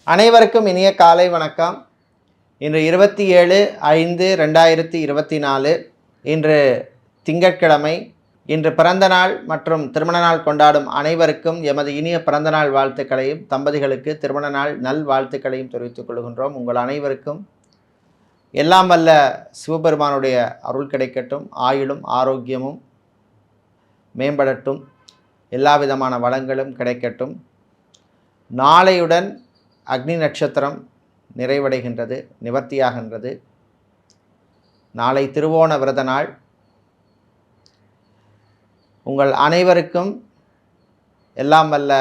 அனைவருக்கும் இனிய காலை வணக்கம். இன்று 27/5/2024 இன்று திங்கட்கிழமை. இன்று பிறந்த நாள் மற்றும் திருமண நாள் கொண்டாடும் அனைவருக்கும் எமது இனிய பிறந்தநாள் வாழ்த்துக்களையும் தம்பதிகளுக்கு திருமண நாள் நல் வாழ்த்துக்களையும் தெரிவித்துக் கொள்கின்றோம். உங்கள் அனைவருக்கும் எல்லாம் வல்ல சிவபெருமானுடைய அருள் கிடைக்கட்டும், ஆயுளும் ஆரோக்கியமும் மேம்படட்டும், எல்லா விதமான வளங்களும் கிடைக்கட்டும். நாளையுடன் அக்னி நட்சத்திரம் நிறைவடைகின்றது, நிவர்த்தியாகின்றது. நாளை திருவோண விரத நாள். உங்கள் அனைவருக்கும் எல்லாம் வல்ல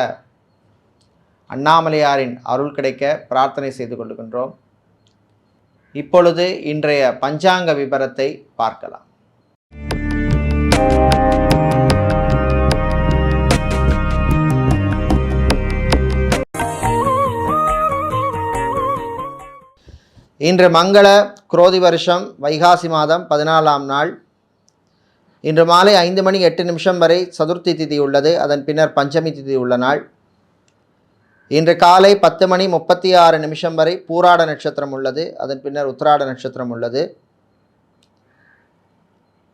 அண்ணாமலையாரின் அருள் கிடைக்க பிரார்த்தனை செய்து கொள்கின்றோம். இப்பொழுது இன்றைய பஞ்சாங்க விபரத்தை பார்க்கலாம். இன்று மங்கள குரோதி வருஷம் வைகாசி மாதம் 14ஆம் நாள். இன்று மாலை 5:08 வரை சதுர்த்தி திதி உள்ளது. அதன் பின்னர் பஞ்சமி திதி உள்ள நாள். இன்று காலை 10:36 வரை பூராட நட்சத்திரம் உள்ளது. அதன் பின்னர் உத்திராட நட்சத்திரம் உள்ளது.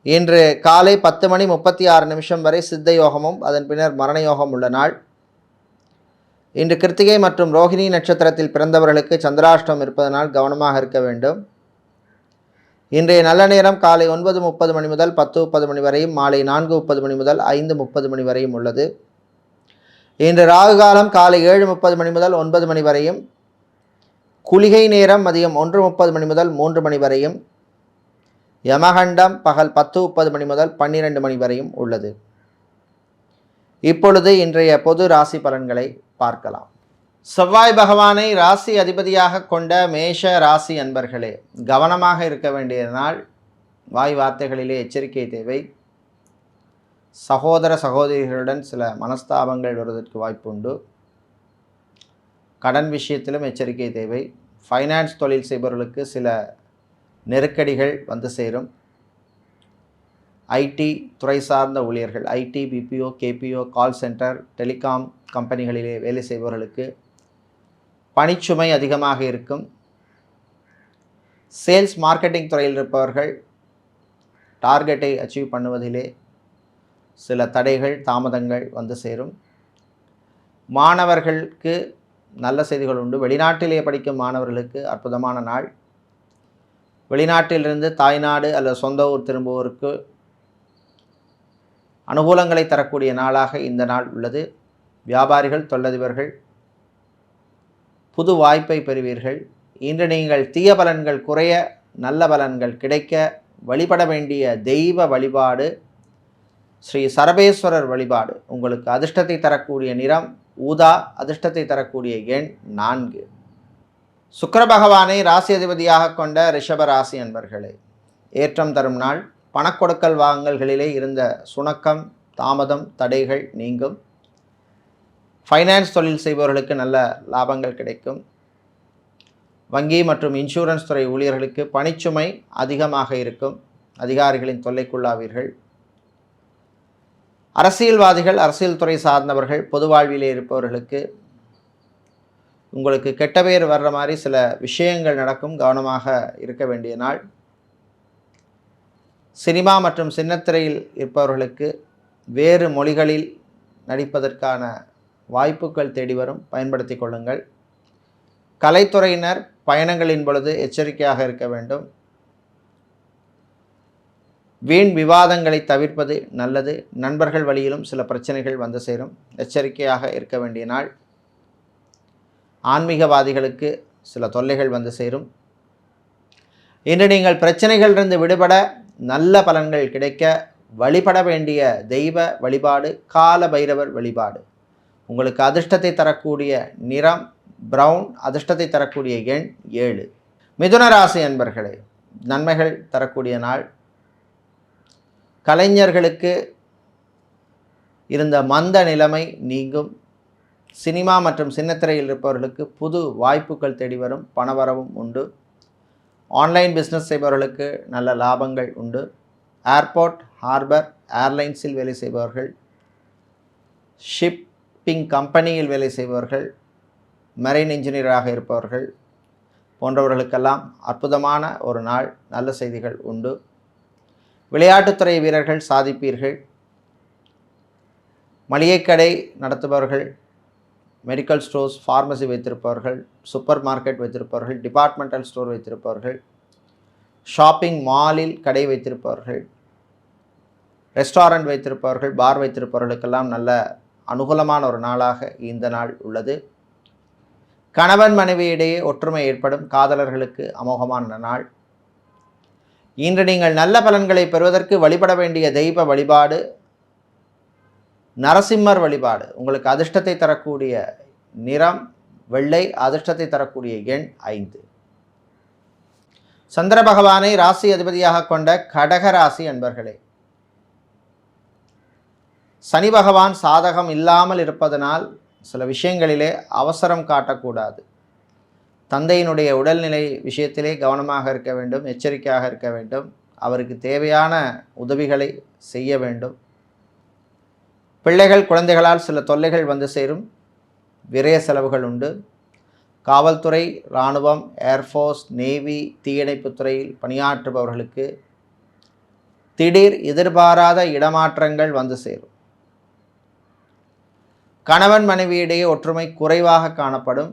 இன்று காலை 10:36 வரை சித்த யோகமும் அதன் பின்னர் மரண யோகம் உள்ள நாள். இன்று கிருத்திகை மற்றும் ரோஹிணி நட்சத்திரத்தில் பிறந்தவர்களுக்கு சந்திராஷ்டமம் இருப்பதனால் கவனமாக இருக்க வேண்டும். இன்றைய நல்ல நேரம் காலை 9:30 முதல் 10:30 வரையும், மாலை 4:30 முதல் 5:30 வரையும் உள்ளது. இன்று ராகு காலம் காலை 7:30 முதல் 9 வரையும், குளிகை நேரம் மதியம் 1:30 முதல் 3 வரையும், யமகண்டம் பகல் 10:30 முதல் 12 வரையும் உள்ளது. இப்பொழுது இன்றைய பொது ராசி பலன்களை பார்க்கலாம். செவ்வாய் பகவானை ராசி அதிபதியாக கொண்ட மேஷ ராசி அன்பர்களே, கவனமாக இருக்க வேண்டிய நாள். வாய் வார்த்தைகளிலே எச்சரிக்கை தேவை. சகோதர சகோதரிகளுடன் சில மனஸ்தாபங்கள் வருவதற்கு வாய்ப்புண்டு. கடன் விஷயத்திலும் எச்சரிக்கை தேவை. ஃபைனான்ஸ் தொழில் செய்பவர்களுக்கு சில நெருக்கடிகள் வந்து சேரும். ஐடி துறை சார்ந்த ஊழியர்கள், ID, BPO, KPO, call centre, telecom கம்பெனிகளிலே வேலை செய்பவர்களுக்கு பணிச்சுமை அதிகமாக இருக்கும். சேல்ஸ் மார்க்கெட்டிங் துறையில் இருப்பவர்கள் டார்கெட்டை அச்சீவ் பண்ணுவதிலே சில தடைகள் தாமதங்கள் வந்து சேரும். மாணவர்களுக்கு நல்ல செய்திகள் உண்டு. வெளிநாட்டிலே படிக்கும் மாணவர்களுக்கு அற்புதமான நாள். வெளிநாட்டிலிருந்து தாய்நாடு அல்லது சொந்த ஊர் திரும்புவோருக்கு அனுகூலங்களை தரக்கூடிய நாளாக இந்த நாள் உள்ளது. வியாபாரிகள், தொழிலதிபர்கள் புது வாய்ப்பை பெறுவீர்கள். இன்று நீங்கள் தீய பலன்கள் குறைய, நல்ல பலன்கள் கிடைக்க வழிபட வேண்டிய தெய்வ வழிபாடு ஸ்ரீ சரபேஸ்வரர் வழிபாடு. உங்களுக்கு அதிர்ஷ்டத்தை தரக்கூடிய நிறம் ஊதா, அதிர்ஷ்டத்தை தரக்கூடிய எண் 4. சுக்கிர பகவானை ராசி அதிபதியாக கொண்ட ரிஷப ராசி அன்பர்களே, ஏற்றம் தரும் நாள். பணக்கொடுக்கல் வாங்கல்களிலே இருந்த சுணக்கம், தாமதம், தடைகள் நீங்கும். ஃபைனான்ஸ் தொழில் செய்பவர்களுக்கு நல்ல லாபங்கள் கிடைக்கும். வங்கி மற்றும் இன்சூரன்ஸ் துறை ஊழியர்களுக்கு பணிச்சுமை அதிகமாக இருக்கும். அதிகாரிகளின் தொல்லைக்குள்ளாவீர்கள். அரசியல்வாதிகள், அரசியல் துறை சார்ந்தவர்கள், பொது வாழ்விலே இருப்பவர்களுக்கு உங்களுக்கு கெட்ட பேர் வர்ற மாதிரி சில விஷயங்கள் நடக்கும். கவனமாக இருக்க வேண்டிய நாள். சினிமா மற்றும் சின்னத்திரையில் இருப்பவர்களுக்கு வேறு மொழிகளில் நடிப்பதற்கான வாய்ப்புகள் தேடி வரும். பயன்படுத்தி கொள்ளுங்கள். கலைத்துறையினர் பயணங்களின் பொழுது எச்சரிக்கையாக இருக்க வேண்டும். வீண் விவாதங்களை தவிர்ப்பது நல்லது. நண்பர்கள் வழியிலும் சில பிரச்சனைகள் வந்து சேரும். எச்சரிக்கையாக இருக்க வேண்டிய நாள். ஆன்மீகவாதிகளுக்கு சில தொல்லைகள் வந்து சேரும். இன்று நீங்கள் பிரச்சனைகளிலிருந்து விடுபட, நல்ல பலன்கள் கிடைக்க வழிபட வேண்டிய தெய்வ வழிபாடு கால பைரவர் வழிபாடு. உங்களுக்கு அதிர்ஷ்டத்தை தரக்கூடிய நிறம் பிரவுன், அதிர்ஷ்டத்தை தரக்கூடிய எண் 7. மிதுன ராசி அன்பர்களே, நன்மைகள் தரக்கூடிய நாள். கலைஞர்களுக்கு இருந்த மந்த நிலைமை நீங்கும். சினிமா மற்றும் சின்னத்திரையில் இருப்பவர்களுக்கு புது வாய்ப்புகள் தேடி வரும். பணவரவும் உண்டு. ஆன்லைன் பிஸ்னஸ் செய்பவர்களுக்கு நல்ல லாபங்கள் உண்டு. ஏர்போர்ட், ஹார்பர், ஏர்லைன்ஸில் வேலை செய்பவர்கள், ஷிப்பிங் கம்பெனியில் வேலை செய்பவர்கள், மெரைன் இன்ஜினியராக இருப்பவர்கள் போன்றவர்களுக்கெல்லாம் அற்புதமான ஒரு நாள். நல்ல செய்திகள் உண்டு. விளையாட்டுத்துறை வீரர்கள் சாதிப்பீர்கள். மளிகை கடை நடத்துபவர்கள், மெடிக்கல் ஸ்டோர்ஸ், ஃபார்மசி வைத்திருப்பவர்கள், சூப்பர் மார்க்கெட் வைத்திருப்பவர்கள், டிபார்ட்மெண்டல் ஸ்டோர் வைத்திருப்பவர்கள், ஷாப்பிங் மாலில் கடை வைத்திருப்பவர்கள், ரெஸ்டாரண்ட் வைத்திருப்பவர்கள், பார் வைத்திருப்பவர்களுக்கெல்லாம் நல்ல அனுகூலமான ஒரு நாளாக இந்த நாள் உள்ளது. கணவன் மனைவியிடையே ஒற்றுமை ஏற்படும். காதலர்களுக்கு அமோகமான நாள். இன்று நீங்கள் நல்ல பலன்களை பெறுவதற்கு வழிபட வேண்டிய தெய்வ வழிபாடு நரசிம்மர் வழிபாடு. உங்களுக்கு அதிர்ஷ்டத்தை தரக்கூடிய நிறம் வெள்ளை, அதிர்ஷ்டத்தை தரக்கூடிய எண் 5. சந்திர பகவானை ராசி அதிபதியாக கொண்ட கடக ராசி அன்பர்களே, சனி பகவான் சாதகம் இல்லாமல் இருப்பதனால் சில விஷயங்களிலே அவசரம் காட்டக்கூடாது. தந்தையினுடைய உடல்நிலை விஷயத்திலே கவனமாக இருக்க வேண்டும், எச்சரிக்கையாக இருக்க வேண்டும். அவருக்கு தேவையான உதவிகளை செய்ய வேண்டும். பிள்ளைகள் குழந்தைகளால் சில தொல்லைகள் வந்து சேரும். விரய செலவுகள் உண்டு. காவல்துறை, இராணுவம், ஏர்ஃபோர்ஸ், நேவி, தீயணைப்பு துறையில் பணியாற்றுபவர்களுக்கு திடீர் எதிர்பாராத இடமாற்றங்கள் வந்து சேரும். கணவன் மனைவியிடையே ஒற்றுமை குறைவாக காணப்படும்.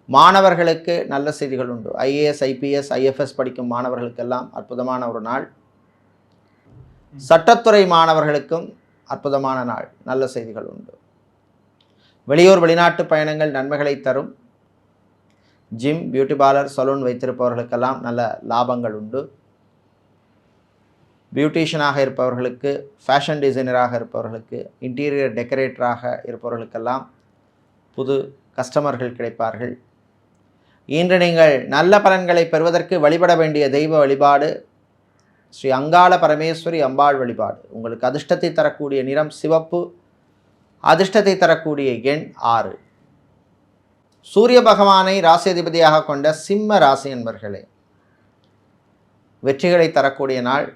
மாணவர்களுக்கு நல்ல செய்திகள் உண்டு. ஐஏஎஸ், ஐபிஎஸ், ஐஎஃப்எஸ் படிக்கும் மாணவர்களுக்கெல்லாம் அற்புதமான ஒரு நாள். சட்டத்துறை மாணவர்களுக்கும் அற்புதமான நாள். நல்ல செய்திகள் உண்டு. வெளியூர் வெளிநாட்டு பயணங்கள் நன்மைகளை தரும். ஜிம், பியூட்டி பார்லர், சலூன் வைத்திருப்பவர்களுக்கெல்லாம் நல்ல லாபங்கள் உண்டு. பியூட்டிஷியனாக இருப்பவர்களுக்கு, ஃபேஷன் டிசைனராக இருப்பவர்களுக்கு, இன்டீரியர் டெக்கரேட்டராக இருப்பவர்களுக்கெல்லாம் புது கஸ்டமர்கள் கிடைப்பார்கள். இன்று நீங்கள் நல்ல பலன்களை பெறுவதற்கு வழிபட வேண்டிய தெய்வ வழிபாடு ஸ்ரீ அங்காள பரமேஸ்வரி அம்பாள் வழிபாடு. உங்களுக்கு அதிர்ஷ்டத்தை தரக்கூடிய நிறம் சிவப்பு, அதிர்ஷ்டத்தை தரக்கூடிய எண் 6. சூரிய பகவானை ராசி அதிபதியாக கொண்ட சிம்ம ராசி என்பர்களே, வெற்றிகளை தரக்கூடிய நாள்.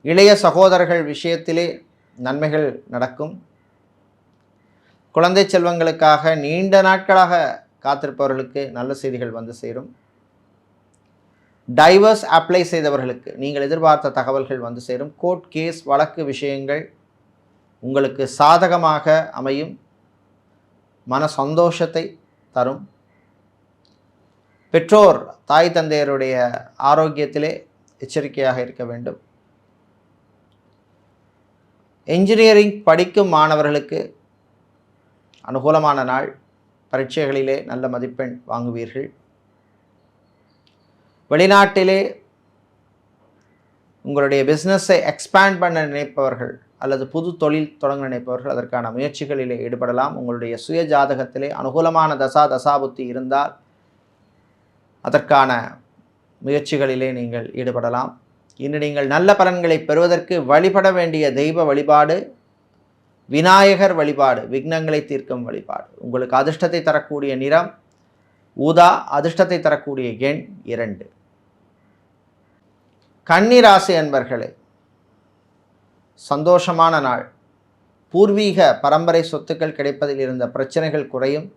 இளைய சகோதரர்கள் விஷயத்திலே நன்மைகள் நடக்கும். குழந்தை செல்வங்களுக்காக நீண்ட நாட்களாக காத்திருப்பவர்களுக்கு நல்ல செய்திகள் வந்து சேரும். டைவர்ஸ் அப்ளை செய்தவர்களுக்கு நீங்கள் எதிர்பார்த்த தகவல்கள் வந்து சேரும். கோர்ட் கேஸ் வழக்கு விஷயங்கள் உங்களுக்கு சாதகமாக அமையும். மன சந்தோஷத்தை தரும். பெற்றோர், தாய் தந்தையருடைய ஆரோக்கியத்திலே எச்சரிக்கையாக இருக்க வேண்டும். என்ஜினியரிங் படிக்கும் மாணவர்களுக்கு அனுகூலமான நாள். பரீட்சைகளிலே நல்ல மதிப்பெண் வாங்குவீர்கள். வெளிநாட்டிலே உங்களுடைய பிஸ்னஸை எக்ஸ்பேண்ட் பண்ண நினைப்பவர்கள் அல்லது புது தொழில் தொடங்க நினைப்பவர்கள் அதற்கான முயற்சிகளிலே ஈடுபடலாம். உங்களுடைய சுய ஜாதகத்திலே அனுகூலமான தசாபுத்தி இருந்தால் அதற்கான முயற்சிகளிலே நீங்கள் ஈடுபடலாம். இன்று நீங்கள் நல்ல பலன்களை பெறுவதற்கு வழிபட வேண்டிய தெய்வ வழிபாடு விநாயகர் வழிபாடு, விக்னங்களை தீர்க்கும் வழிபாடு. உங்களுக்கு அதிர்ஷ்டத்தை தரக்கூடிய நிறம் ஊதா, அதிர்ஷ்டத்தை தரக்கூடிய எண் 2. கன்னி ராசி அன்பர்களே, சந்தோஷமான நாள். பூர்வீக பரம்பரை சொத்துக்கள் கிடைப்பதில் இருந்த பிரச்சனைகள் குறையும்.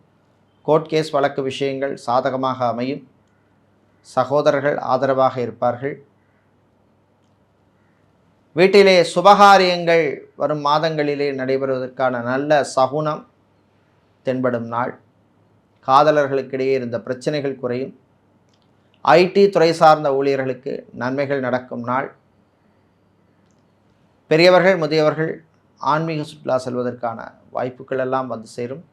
கோர்ட் கேஸ் வழக்கு விஷயங்கள் சாதகமாக அமையும். சகோதரர்கள் ஆதரவாக இருப்பார்கள். வீட்டிலே சுபகாரியங்கள் வரும் மாதங்களிலே நடைபெறுவதற்கான நல்ல சகுனம் தென்படும் நாள். காதலர்களுக்கிடையே இருந்த பிரச்சனைகள் குறையும். ஐடி துறை சார்ந்த ஊழியர்களுக்கு நன்மைகள் நடக்கும் நாள். பெரியவர்கள், முதியவர்கள் ஆன்மீக சுற்றுலா செல்வதற்கான வாய்ப்புகள் எல்லாம் வந்து சேரும்.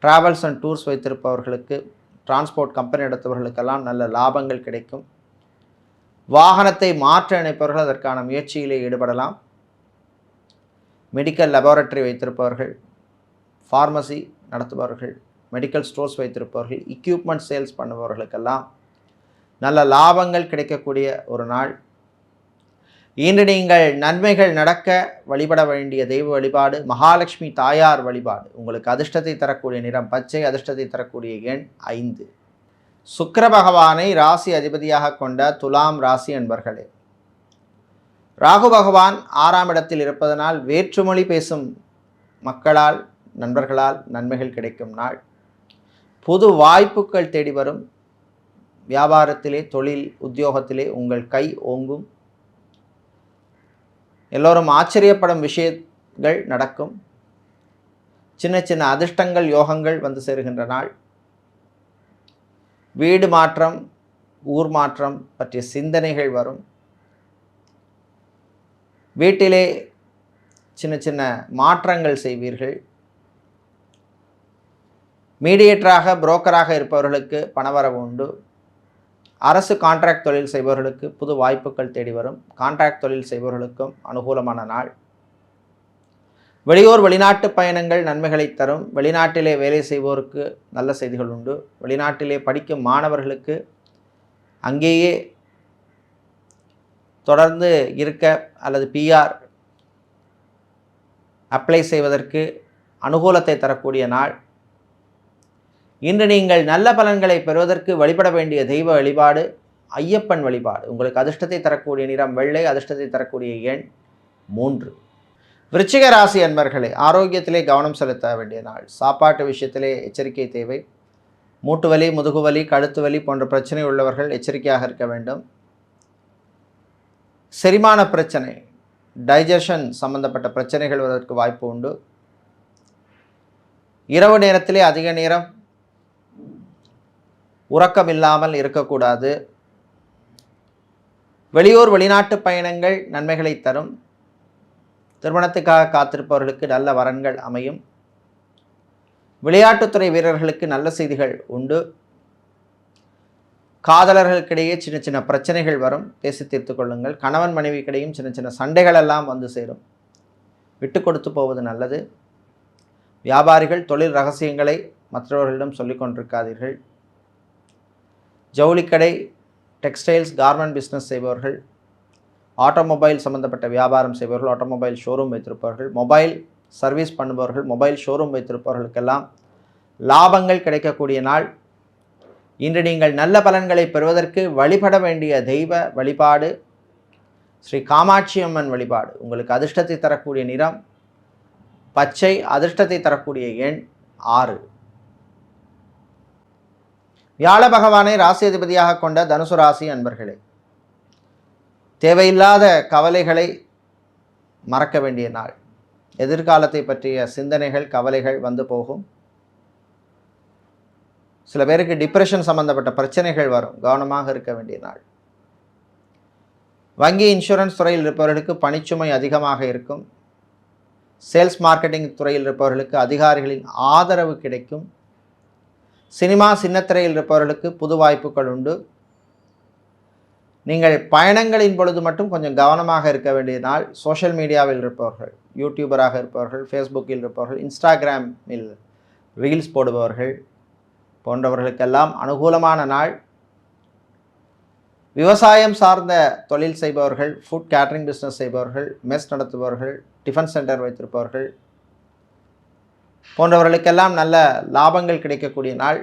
ட்ராவல்ஸ் அண்ட் டூர்ஸ் வைத்திருப்பவர்களுக்கு, டிரான்ஸ்போர்ட் கம்பெனி நடத்துபவர்களுக்கெல்லாம் நல்ல லாபங்கள் கிடைக்கும். வாகனத்தை மாற்ற நினைப்பவர்கள் அதற்கான முயற்சியிலே ஈடுபடலாம். மெடிக்கல் லெபார்ட்டரி வைத்திருப்பவர்கள், ஃபார்மசி நடத்துபவர்கள், மெடிக்கல் ஸ்டோர்ஸ் வைத்திருப்பவர்கள், எக்யூப்மெண்ட் சேல்ஸ் பண்ணுபவர்களுக்கெல்லாம் நல்ல லாபங்கள் கிடைக்கக்கூடிய ஒரு நாள். இன்று நீங்கள் நன்மைகள் நடக்க வழிபட வேண்டிய தெய்வ வழிபாடு மகாலட்சுமி தாயார் வழிபாடு. உங்களுக்கு அதிர்ஷ்டத்தை தரக்கூடிய நிறம் பச்சை, அதிர்ஷ்டத்தை தரக்கூடிய எண் 5. சுக்கிர பகவானை ராசி அதிபதியாக கொண்ட துலாம் ராசி அன்பர்களே, ராகு பகவான் 6ஆம் இடத்தில் இருப்பதனால் வேற்றுமொழி பேசும் மக்களால் நண்பர்களால் நன்மைகள் கிடைக்கும் நாள். புது வாய்ப்புகள் தேடி வரும். வியாபாரத்திலே தொழில் உத்தியோகத்திலே உங்கள் கை ஓங்கும். எல்லோரும் ஆச்சரியப்படும் விஷயங்கள் நடக்கும். சின்ன சின்ன அதிர்ஷ்டங்கள் யோகங்கள் வந்து சேருகின்ற நாள். வீடு மாற்றம் ஊர் மாற்றம் பற்றிய சிந்தனைகள் வரும். வீட்டிலே சின்ன சின்ன மாற்றங்கள் செய்வீர்கள். மீடியேட்டராக புரோக்கராக இருப்பவர்களுக்கு பணவரவு உண்டு. அரசு கான்ட்ராக்ட் தொழில் செய்பவர்களுக்கு புது வாய்ப்புகள் தேடி வரும். கான்ட்ராக்ட் தொழில் செய்பவர்களுக்கும் அனுகூலமான நாள். வெளியூர் வெளிநாட்டு பயணங்கள் நன்மைகளை தரும். வெளிநாட்டிலே வேலை செய்வோருக்கு நல்ல செய்திகள் உண்டு. வெளிநாட்டிலே படிக்கும் மாணவர்களுக்கு அங்கேயே தொடர்ந்து இருக்க அல்லது பிஆர் அப்ளை செய்வதற்கு அனுகூலத்தை தரக்கூடிய நாள். இன்று நீங்கள் நல்ல பலன்களை பெறுவதற்கு வழிபட வேண்டிய தெய்வ வழிபாடு ஐயப்பன் வழிபாடு. உங்களுக்கு அதிர்ஷ்டத்தை தரக்கூடிய நிறம் வெள்ளை. அதிர்ஷ்டத்தை தரக்கூடிய எண் 3. விருச்சிக ராசி அன்பர்களே, ஆரோக்கியத்திலே கவனம் செலுத்த வேண்டிய நாள். சாப்பாட்டு விஷயத்திலே எச்சரிக்கை தேவை. மூட்டு வலி, முதுகுவலி, கழுத்து வலி போன்ற பிரச்சனை உள்ளவர்கள் எச்சரிக்கையாக இருக்க வேண்டும். செரிமான பிரச்சனை, டைஜஷன் சம்பந்தப்பட்ட பிரச்சனைகள் வருவதற்கு வாய்ப்பு உண்டு. இரவு நேரத்திலே அதிக நேரம் உறக்கம் இல்லாமல் இருக்கக்கூடாது. வெளியூர் வெளிநாட்டு பயணங்கள் நன்மைகளை தரும். திருமணத்துக்காக காத்திருப்பவர்களுக்கு நல்ல வரன்கள் அமையும். விளையாட்டுத்துறை வீரர்களுக்கு நல்ல செய்திகள் உண்டு. காதலர்களுக்கிடையே சின்ன சின்ன பிரச்சனைகள் வரும், பேசி தீர்த்து கொள்ளுங்கள். கணவன் மனைவிக்கிடையும் சின்ன சின்ன சண்டைகள் எல்லாம் வந்து சேரும். விட்டு கொடுத்து போவது நல்லது. வியாபாரிகள் தொழில் ரகசியங்களை மற்றவர்களிடம் சொல்லிக் கொண்டிருக்காதீர்கள். ஜவுளிக்கடை, டெக்ஸ்டைல்ஸ், கார்மெண்ட் பிஸ்னஸ் செய்பவர்கள், ஆட்டோமொபைல் சம்பந்தப்பட்ட வியாபாரம் செய்பவர்கள், ஆட்டோமொபைல் ஷோரூம் வைத்திருப்பவர்கள், மொபைல் சர்வீஸ் பண்ணுபவர்கள், மொபைல் ஷோரூம் வைத்திருப்பவர்களுக்கெல்லாம் லாபங்கள் கிடைக்கக்கூடிய நாள். இன்று நீங்கள் நல்ல பலன்களை பெறுவதற்கு வழிபட வேண்டிய தெய்வ வழிபாடு ஸ்ரீ காமாட்சி அம்மன் வழிபாடு. உங்களுக்கு அதிர்ஷ்டத்தை தரக்கூடிய நிறம் பச்சை. அதிர்ஷ்டத்தை தரக்கூடிய எண் 6. வியாழ பகவானை ராசி அதிபதியாக கொண்ட தனுசு ராசி அன்பர்களே, தேவையில்லாத கவலைகளை மறக்க வேண்டிய நாள். எதிர்காலத்தை பற்றிய சிந்தனைகள், கவலைகள் வந்து போகும். சில பேருக்கு டிப்ரெஷன் சம்பந்தப்பட்ட பிரச்சனைகள் வரும். கவனமாக இருக்க வேண்டிய நாள். வங்கி, இன்சூரன்ஸ் துறையில் இருப்பவர்களுக்கு பணிச்சுமை அதிகமாக இருக்கும். சேல்ஸ் மார்க்கெட்டிங் துறையில் இருப்பவர்களுக்கு அதிகாரிகளின் ஆதரவு கிடைக்கும். சினிமா, சின்னத்திரையில் இருப்பவர்களுக்கு புது வாய்ப்புகள் உண்டு. நீங்கள் பயணங்களின் பொழுது மட்டும் கொஞ்சம் கவனமாக இருக்க வேண்டிய நாள். சோஷியல் மீடியாவில் இருப்பவர்கள், யூடியூபராக இருப்பவர்கள், ஃபேஸ்புக்கில் இருப்பவர்கள், இன்ஸ்டாகிராமில் ரீல்ஸ் போடுபவர்கள் போன்றவர்களுக்கெல்லாம் அனுகூலமான நாள். விவசாயம் சார்ந்த தொழில் செய்பவர்கள், ஃபுட் கேட்டரிங் பிஸ்னஸ் செய்பவர்கள், மெஸ் நடத்துபவர்கள், டிஃபன் சென்டர் வைத்திருப்பவர்கள் போன்றவர்களுக்கெல்லாம் நல்ல லாபங்கள் கிடைக்கக்கூடிய நாள்.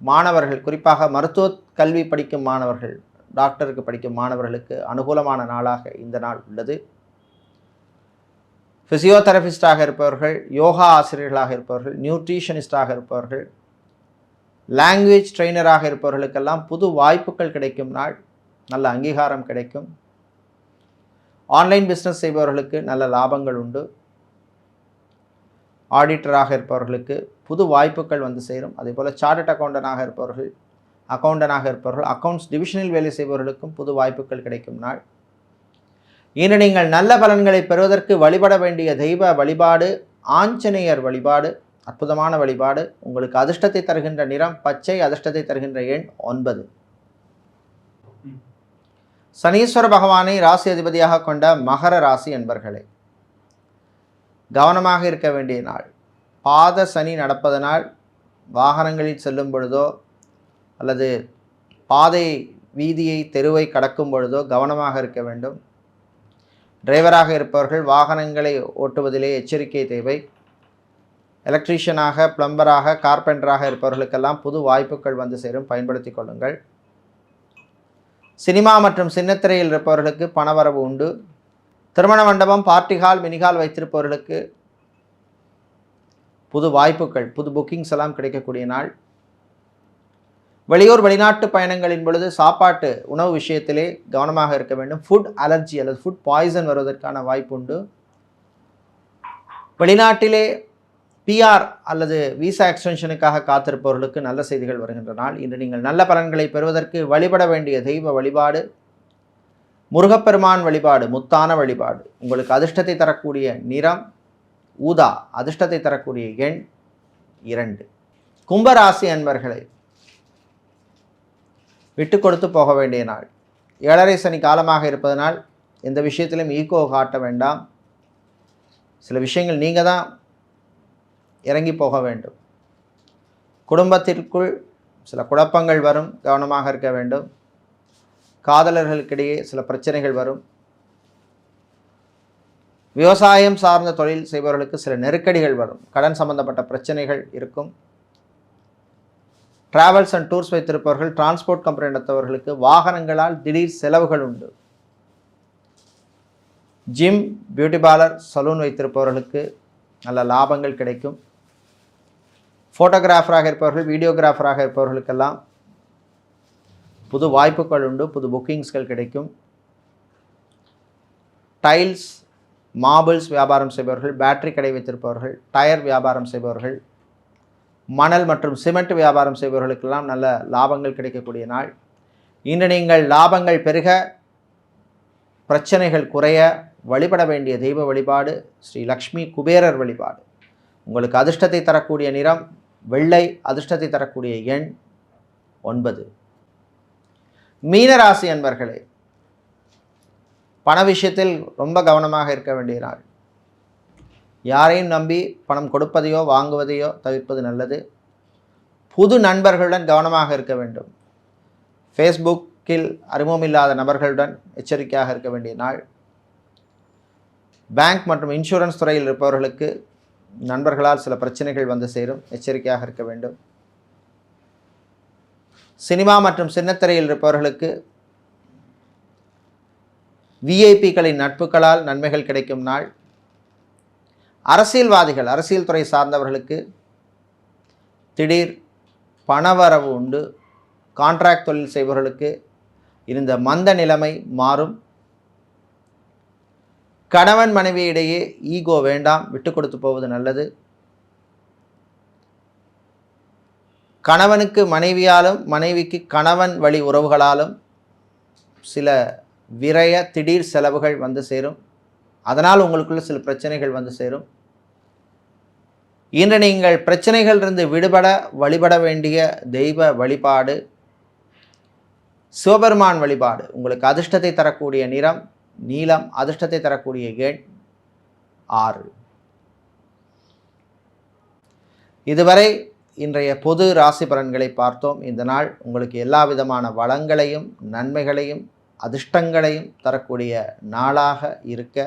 மாணவர்கள், குறிப்பாக மருத்துவ கல்வி படிக்கும் மாணவர்கள், டாக்டருக்கு படிக்கும் மாணவர்களுக்கு அனுகூலமான நாளாக இந்த நாள் உள்ளது. ஃபிசியோதெரபிஸ்டாக இருப்பவர்கள், யோகா ஆசிரியர்களாக இருப்பவர்கள், நியூட்ரிஷனிஸ்டாக இருப்பவர்கள், லாங்குவேஜ் ட்ரெயினராக இருப்பவர்களுக்கெல்லாம் புது வாய்ப்புகள் கிடைக்கும் நாள். நல்ல அங்கீகாரம் கிடைக்கும். ஆன்லைன் பிஸ்னஸ் செய்பவர்களுக்கு நல்ல லாபங்கள் உண்டு. ஆடிட்டராக இருப்பவர்களுக்கு புது வாய்ப்புகள் வந்து சேரும். அதேபோல் சார்ட்டர்ட் அக்கௌண்டனாக இருப்பவர்கள், அக்கௌண்ட்ஸ் டிவிஷனில் வேலை செய்பவர்களுக்கும் புது வாய்ப்புகள் கிடைக்கும் நாள். இன்று நீங்கள் நல்ல பலன்களை பெறுவதற்கு வழிபட வேண்டிய தெய்வ வழிபாடு ஆஞ்சநேயர் வழிபாடு. அற்புதமான வழிபாடு. உங்களுக்கு அதிர்ஷ்டத்தை தருகின்ற நிறம் பச்சை. அதிர்ஷ்டத்தை தருகின்ற எண் 9. சனீஸ்வர பகவானை ராசி அதிபதியாக கொண்ட மகர ராசி என்பர்களே, கவனமாக இருக்க வேண்டிய நாள். பாத சனி நடப்பதனால் வாகனங்களில் செல்லும் பொழுதோ அல்லது பாதை, வீதியை, தெருவை கடக்கும் பொழுதோ கவனமாக இருக்க வேண்டும். டிரைவராக இருப்பவர்கள் வாகனங்களை ஓட்டுவதிலே எச்சரிக்கை தேவை. எலக்ட்ரீஷியனாக, பிளம்பராக, கார்பெண்டராக இருப்பவர்களுக்கெல்லாம் புது வாய்ப்புகள் வந்து சேரும். பயன்படுத்தி கொள்ளுங்கள். சினிமா மற்றும் சின்னத்திரையில் இருப்பவர்களுக்கு பணவரவு உண்டு. திருமண மண்டபம், பார்ட்டி ஹால், மினிஹால் வைத்திருப்பவர்களுக்கு புது வாய்ப்புகள், புது புக்கிங்ஸ் எல்லாம் கிடைக்கக்கூடிய நாள். வெளியூர் வெளிநாட்டு பயணங்களின் பொழுது சாப்பாட்டு உணவு விஷயத்திலே கவனமாக இருக்க வேண்டும். ஃபுட் அலர்ஜி அல்லது ஃபுட் பாய்சன் வருவதற்கான வாய்ப்பு உண்டு. வெளிநாட்டிலே பிஆர் அல்லது விசா எக்ஸ்டென்ஷனுக்காக காத்திருப்பவர்களுக்கு நல்ல செய்திகள் வருகின்ற நாள். இன்று நீங்கள் நல்ல பலன்களை பெறுவதற்கு வழிபட வேண்டிய தெய்வ வழிபாடு முருகப்பெருமான் வழிபாடு, முத்தான வழிபாடு. உங்களுக்கு அதிர்ஷ்டத்தை தரக்கூடிய நிறம் ஊதா, அதிர்ஷ்டத்தை தரக்கூடிய எண் 2. கும்பராசி அன்பர்களை விட்டு கொடுத்து போக வேண்டிய நாள். 7.5 சனி காலமாக இருப்பதனால் எந்த விஷயத்திலும் ஈகோ காட்ட வேண்டாம். சில விஷயங்கள் நீங்கள் தான் இறங்கி போக வேண்டும். குடும்பத்திற்குள் சில குழப்பங்கள் வரும், கவனமாக இருக்க வேண்டும். காதலர்களுக்கிடையே சில பிரச்சனைகள் வரும். விவசாயம் சார்ந்த தொழில் செய்பவர்களுக்கு சில நெருக்கடிகள் வரும். கடன் சம்பந்தப்பட்ட பிரச்சனைகள் இருக்கும். டிராவல்ஸ் அண்ட் டூர்ஸ் வைத்திருப்பவர்கள், டிரான்ஸ்போர்ட் கம்பெனி நடத்தவர்களுக்கு வாகனங்களால் திடீர் செலவுகள் உண்டு. ஜிம், பியூட்டி பார்லர், சலூன் வைத்திருப்பவர்களுக்கு நல்ல லாபங்கள் கிடைக்கும். ஃபோட்டோகிராஃபராக இருப்பவர்கள், வீடியோகிராஃபராக இருப்பவர்களுக்கெல்லாம் புது வாய்ப்புகள் உண்டு, புது புக்கிங்ஸ்கள் கிடைக்கும். டைல்ஸ், மார்பிள்ஸ் வியாபாரம் செய்பவர்கள், பேட்டரி கடை வைத்திருப்பவர்கள், டயர் வியாபாரம் செய்பவர்கள், மணல் மற்றும் சிமெண்ட் வியாபாரம் செய்பவர்களுக்கெல்லாம் நல்ல லாபங்கள் கிடைக்கக்கூடிய நாள். இன்று நீங்கள் லாபங்கள் பெருக, பிரச்சனைகள் குறைய வழிபட வேண்டிய தெய்வ வழிபாடு ஸ்ரீ லக்ஷ்மி குபேரர் வழிபாடு. உங்களுக்கு அதிர்ஷ்டத்தை தரக்கூடிய நிறம் வெள்ளை, அதிர்ஷ்டத்தை தரக்கூடிய எண் 9. மீனராசி அன்பர்களே, பண விஷயத்தில் ரொம்ப கவனமாக இருக்க வேண்டிய நாள். யாரையும் நம்பி பணம் கொடுப்பதையோ வாங்குவதையோ தவிர்ப்பது நல்லது. புது நண்பர்களுடன் கவனமாக இருக்க வேண்டும். ஃபேஸ்புக்கில் அறிமுகமில்லாத நபர்களுடன் எச்சரிக்கையாக இருக்க வேண்டிய நாள். பேங்க் மற்றும் இன்சூரன்ஸ் துறையில் இருப்பவர்களுக்கு நண்பர்களால் சில பிரச்சனைகள் வந்து சேரும், எச்சரிக்கையாக இருக்க வேண்டும். சினிமா மற்றும் சின்னத்திரையில் இருப்பவர்களுக்கு விஐபிகளின் நட்புகளால் நன்மைகள் கிடைக்கும் நாள். அரசியல்வாதிகள், அரசியல் துறை சார்ந்தவர்களுக்கு திடீர் பணவரவு உண்டு. கான்ட்ராக்ட் தொழில் செய்பவர்களுக்கு இருந்த மந்த நிலைமை மாறும். கணவன் மனைவியிடையே ஈகோ வேண்டாம், விட்டு கொடுத்து போவது நல்லது. கணவனுக்கு மனைவியாலும் மனைவிக்கு கணவன் வழி உறவுகளாலும் சில விரய திடீர் செலவுகள் வந்து சேரும். அதனால் உங்களுக்குள்ள சில பிரச்சனைகள் வந்து சேரும். இன்று நீங்கள் பிரச்சனைகளிலிருந்து விடுபட வழிபட வேண்டிய தெய்வ வழிபாடு சிவபெருமான் வழிபாடு. உங்களுக்கு அதிர்ஷ்டத்தை தரக்கூடிய நிறம் நீலம், அதிர்ஷ்டத்தை தரக்கூடிய எண் 6. இதுவரை இன்றைய பொது ராசி பலன்களை பார்த்தோம். இந்த நாள் உங்களுக்கு எல்லா விதமான வளங்களையும் நன்மைகளையும் அதிர்ஷ்டங்களையும் தரக்கூடிய நாளாக இருக்க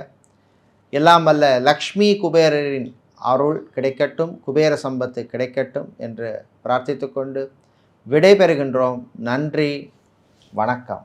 எல்லாம் வல்ல லக்ஷ்மி குபேரரின் அருள் கிடைக்கட்டும், குபேர சம்பத்து கிடைக்கட்டும் என்று பிரார்த்தித்து கொண்டு விடை பெறுகின்றோம். நன்றி, வணக்கம்.